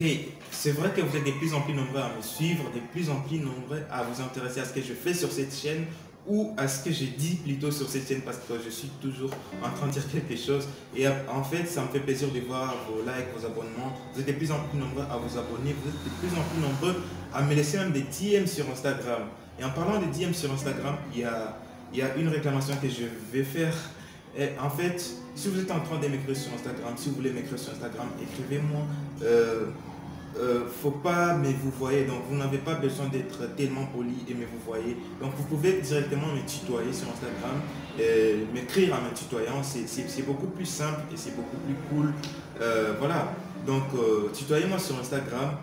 Et c'est vrai que vous êtes de plus en plus nombreux à me suivre, de plus en plus nombreux à vous intéresser à ce que je fais sur cette chaîne ou à ce que je dis plutôt sur cette chaîne parce que je suis toujours en train de dire quelque chose. Et en fait, ça me fait plaisir de voir vos likes, vos abonnements. Vous êtes de plus en plus nombreux à vous abonner, vous êtes de plus en plus nombreux à me laisser même des DM sur Instagram. Et en parlant de DM sur Instagram, il y a une réclamation que je vais faire. Et en fait, si vous êtes en train de m'écrire sur Instagram, si vous voulez m'écrire sur Instagram, écrivez-moi. Faut pas mais vous voyez, donc vous n'avez pas besoin d'être tellement poli et me vous voyez, donc vous pouvez directement me tutoyer sur Instagram, m'écrire en me tutoyant, c'est beaucoup plus simple et c'est beaucoup plus cool. Voilà, donc tutoyez-moi sur Instagram,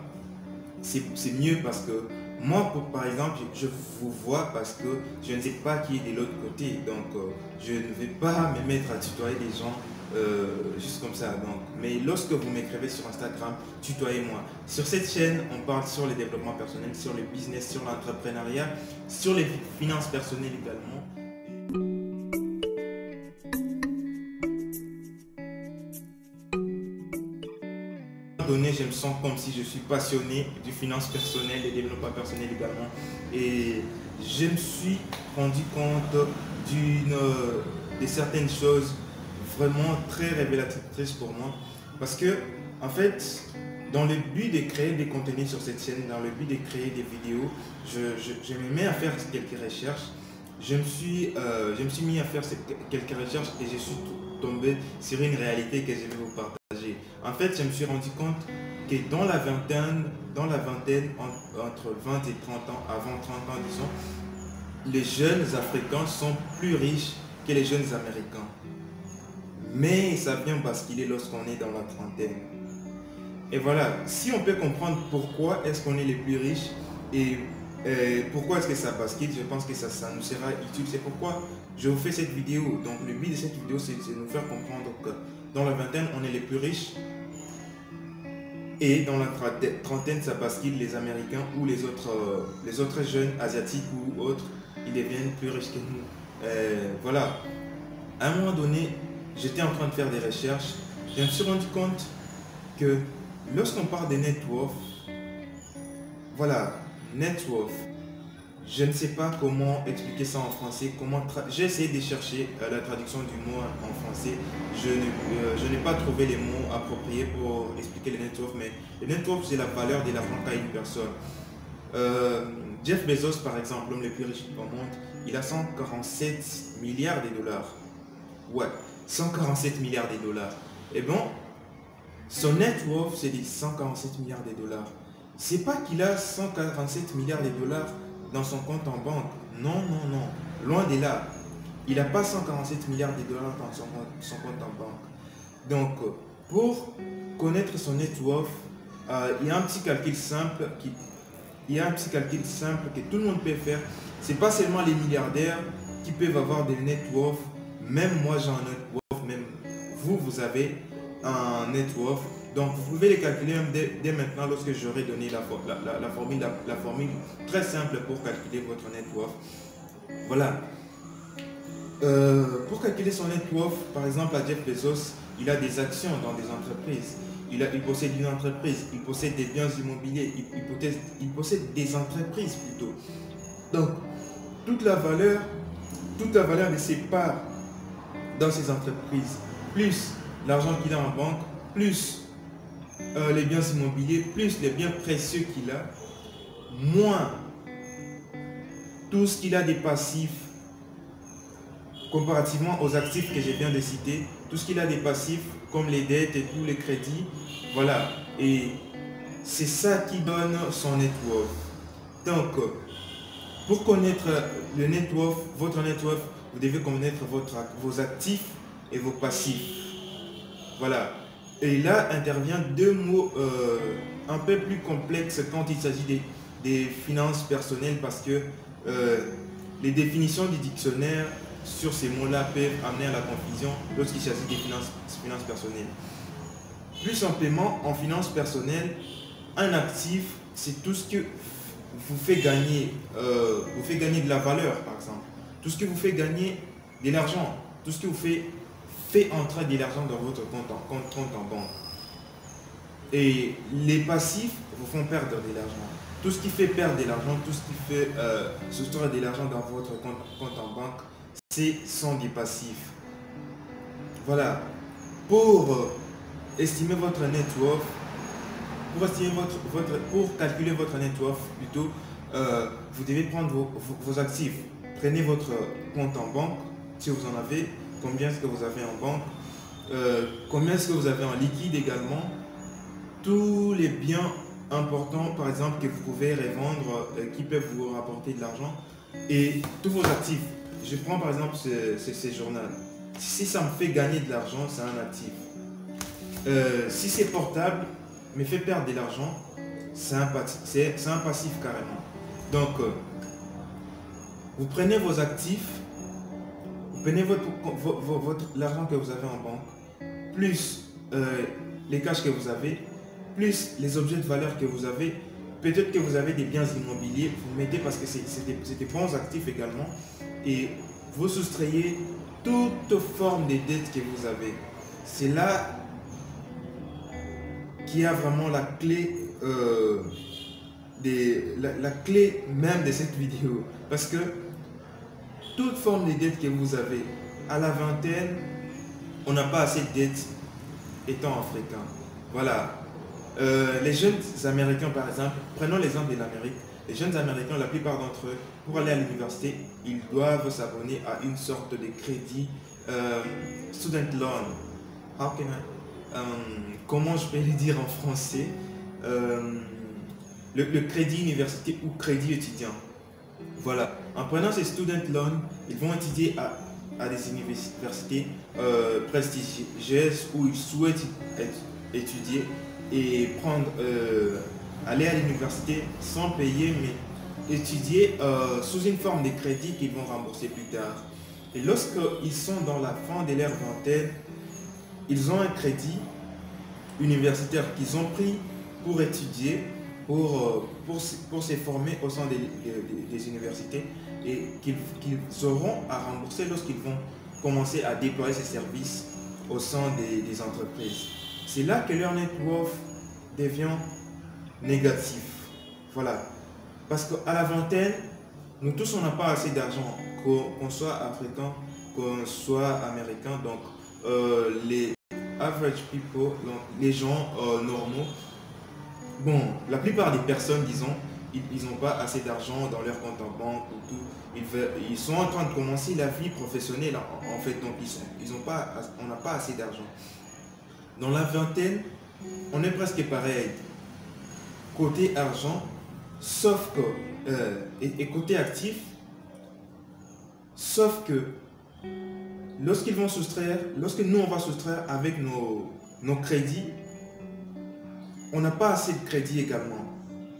c'est mieux parce que moi, par exemple, je vous vois parce que je ne sais pas qui est de l'autre côté. Donc, je ne vais pas me mettre à tutoyer les gens juste comme ça. Donc, mais lorsque vous m'écrivez sur Instagram, tutoyez-moi. Sur cette chaîne, on parle sur le développement personnel, sur le business, sur l'entrepreneuriat, sur les finances personnelles également. Donné, je me sens comme si je suis passionné du finance personnelle et développement personnel également. Et je me suis rendu compte de certaines choses vraiment très révélatrices pour moi. Parce que, en fait, dans le but de créer des contenus sur cette chaîne, dans le but de créer des vidéos, je me mets à faire quelques recherches. Je me suis mis à faire quelques recherches et je suis tombé sur une réalité que je vais vous partager. En fait, je me suis rendu compte que dans la vingtaine, entre 20 et 30 ans, avant 30 ans disons, les jeunes Africains sont plus riches que les jeunes Américains. Mais ça vient basculer lorsqu'on est dans la trentaine. Et voilà, si on peut comprendre pourquoi est-ce qu'on est les plus riches et pourquoi est-ce que ça bascule, je pense que ça nous sera utile. C'est pourquoi je vous fais cette vidéo. Donc le but de cette vidéo, c'est de nous faire comprendre que dans la vingtaine, on est les plus riches. Et dans la trentaine, ça bascule, les Américains ou les autres jeunes asiatiques ou autres, ils deviennent plus riches que nous. Voilà. À un moment donné, j'étais en train de faire des recherches. Je me suis rendu compte que lorsqu'on parle de net worth, voilà, net worth, je ne sais pas comment expliquer ça en français. J'ai essayé de chercher la traduction du mot en français. Je n'ai pas trouvé les mots appropriés pour expliquer le net worth, mais le net worth, c'est la valeur de l'argent qu'a une personne. Jeff Bezos, par exemple, l'homme le plus riche au monde, il a 147 milliards de dollars. Ouais, 147 milliards de dollars. Et bon, son net worth, c'est des 147 milliards de dollars. C'est pas qu'il a 147 milliards de dollars dans son compte en banque. Non, non, non. Loin de là. Il n'a pas 147 milliards de dollars dans son compte en banque. Donc, pour connaître son net worth, il y a un petit calcul simple que tout le monde peut faire. C'est pas seulement les milliardaires qui peuvent avoir des net worth. Même moi, j'ai un net worth. Même vous avez un net worth. Donc, vous pouvez les calculer même dès maintenant lorsque j'aurai donné la formule très simple pour calculer votre net worth. Voilà. Pour calculer son net worth, par exemple, à Jeff Bezos, il a des actions dans des entreprises. Il possède une entreprise, il possède des biens immobiliers, il possède des entreprises plutôt. Donc, toute la valeur de ses parts dans ces entreprises, plus l'argent qu'il a en banque, plus les biens immobiliers, plus les biens précieux qu'il a, moins tout ce qu'il a des passifs comparativement aux actifs que je viens de citer, tout ce qu'il a des passifs comme les dettes et tous les crédits, voilà, et c'est ça qui donne son net worth. Donc, pour connaître le net worth, votre net worth, vous devez connaître vos actifs et vos passifs. Voilà. Et là intervient deux mots un peu plus complexes quand il s'agit des finances personnelles parce que les définitions du dictionnaire sur ces mots-là peuvent amener à la confusion lorsqu'il s'agit des finances personnelles. Plus simplement, en finances personnelles, un actif, c'est tout ce que vous fait gagner, de la valeur, par exemple. Tout ce que vous fait gagner de l'argent, tout ce que vous fait entrer de l'argent dans votre compte en banque. Et les passifs vous font perdre de l'argent. Tout ce qui fait perdre de l'argent, tout ce qui fait soustraire de l'argent dans votre compte en banque, sont des passifs. Voilà. Pour estimer votre net worth, pour calculer votre net worth plutôt, vous devez prendre vos actifs. Prenez votre compte en banque, si vous en avez, combien est-ce que vous avez en banque, combien est-ce que vous avez en liquide également, tous les biens importants, par exemple, que vous pouvez revendre, qui peuvent vous rapporter de l'argent, et tous vos actifs. Je prends par exemple ce journal. Si ça me fait gagner de l'argent, c'est un actif. Si c'est portable, me fait perdre de l'argent, c'est un passif carrément. Donc, vous prenez vos actifs, vous prenez l'argent que vous avez en banque, plus les cash que vous avez, plus les objets de valeur que vous avez. Peut-être que vous avez des biens immobiliers, vous mettez parce que c'est des bons actifs également, et vous soustrayez toute forme de dettes que vous avez. C'est là qu'il y a vraiment la clé, la clé même de cette vidéo. Parce que toute forme de dette que vous avez, à la vingtaine, on n'a pas assez de dettes étant africain. Voilà. Les jeunes américains, par exemple, prenons l'exemple de l'Amérique. Les jeunes américains, la plupart d'entre eux, pour aller à l'université, ils doivent s'abonner à une sorte de crédit, student loan. How can I, comment je peux le dire en français, le crédit université ou crédit étudiant. Voilà. En prenant ces student loans, ils vont étudier à des universités prestigieuses où ils souhaitent étudier et aller à l'université sans payer, mais étudier sous une forme de crédit qu'ils vont rembourser plus tard. Et lorsqu'ils sont dans la fin de leur vingtaine, ils ont un crédit universitaire qu'ils ont pris pour étudier, pour se former au sein des universités, et qu'ils auront à rembourser lorsqu'ils vont commencer à déployer ces services au sein des entreprises. C'est là que leur net worth devient négatif. Voilà. Parce qu'à la vingtaine, nous tous, on n'a pas assez d'argent, qu'on soit africain, qu'on soit américain. Donc, les average people, donc les gens normaux, bon, la plupart des personnes, disons, ils n'ont pas assez d'argent dans leur compte en banque ou tout. Ils sont en train de commencer la vie professionnelle, en fait. Donc, on n'a pas assez d'argent. Dans la vingtaine, on est presque pareil. Côté argent, sauf que, et côté actif, sauf que lorsqu'ils vont soustraire, lorsque nous on va soustraire avec nos crédits, on n'a pas assez de crédit également.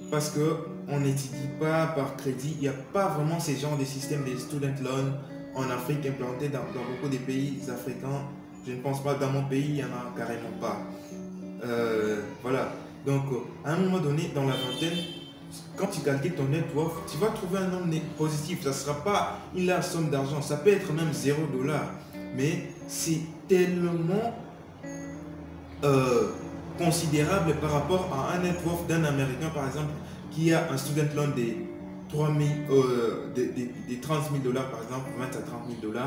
Parce qu'on n'étudie pas par crédit. Il n'y a pas vraiment ce genre de système de student loan en Afrique implanté dans beaucoup de pays africains. Je ne pense pas, dans mon pays, il n'y en a carrément pas. Voilà. Donc, à un moment donné, dans la vingtaine, quand tu calcules ton net worth, tu vas trouver un nombre positif. Ça ne sera pas une large somme d'argent. Ça peut être même $0. Mais c'est tellement considérable par rapport à un net worth d'un Américain, par exemple, qui a un student loan de 30 000 par exemple, 20 à 30 000 $.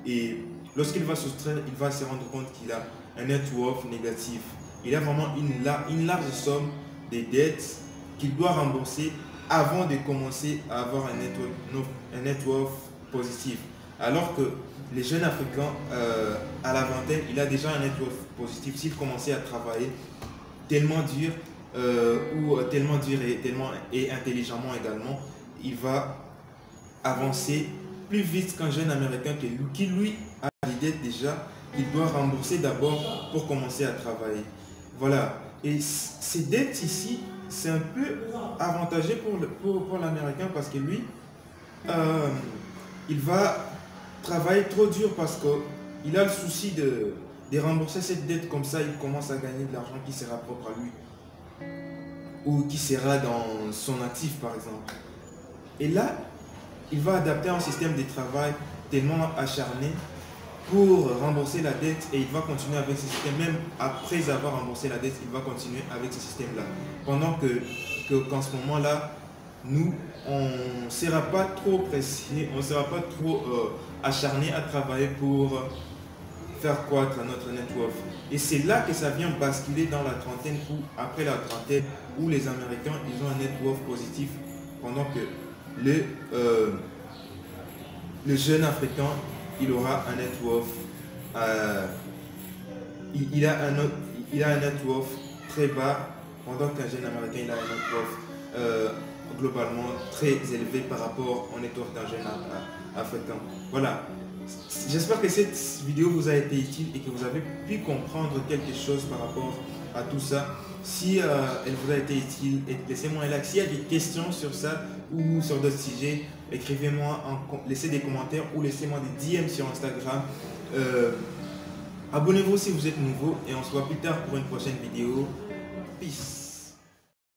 Et lorsqu'il va soustraire, il va se rendre compte qu'il a un net worth négatif. Il a vraiment une large somme de dettes qu'il doit rembourser avant de commencer à avoir un net worth positif. Alors que les jeunes Africains, à la vingtaine, il a déjà un net worth positif. S'il commençait à travailler tellement dur, et intelligemment également, il va avancer plus vite qu'un jeune Américain qui lui a des dettes déjà, qu'il doit rembourser d'abord pour commencer à travailler. Voilà. Et ces dettes ici, c'est un peu avantageux pour l'Américain parce que lui, il va travailler trop dur parce qu'il a le souci de rembourser cette dette. Comme ça, il commence à gagner de l'argent qui sera propre à lui ou qui sera dans son actif, par exemple. Et là, il va adapter un système de travail tellement acharné pour rembourser la dette et il va continuer avec ce système. Même après avoir remboursé la dette, il va continuer avec ce système-là. Pendant qu'en ce moment-là, nous, on ne sera pas trop pressé, on ne sera pas trop acharné à travailler pour faire croître notre net worth. Et c'est là que ça vient basculer dans la trentaine ou après la trentaine où les Américains, ils ont un net worth positif pendant que le jeune Africain, il aura un net worth, il a un net worth très bas, pendant qu'un jeune Américain, il a un net worth globalement très élevé par rapport au net worth d'un jeune Africain. Voilà. J'espère que cette vidéo vous a été utile et que vous avez pu comprendre quelque chose par rapport à tout ça. Si elle vous a été utile, laissez-moi un like. S'il y a des questions sur ça ou sur d'autres sujets, écrivez-moi, laissez des commentaires ou laissez-moi des DM sur Instagram. Abonnez-vous si vous êtes nouveau et on se voit plus tard pour une prochaine vidéo. Peace.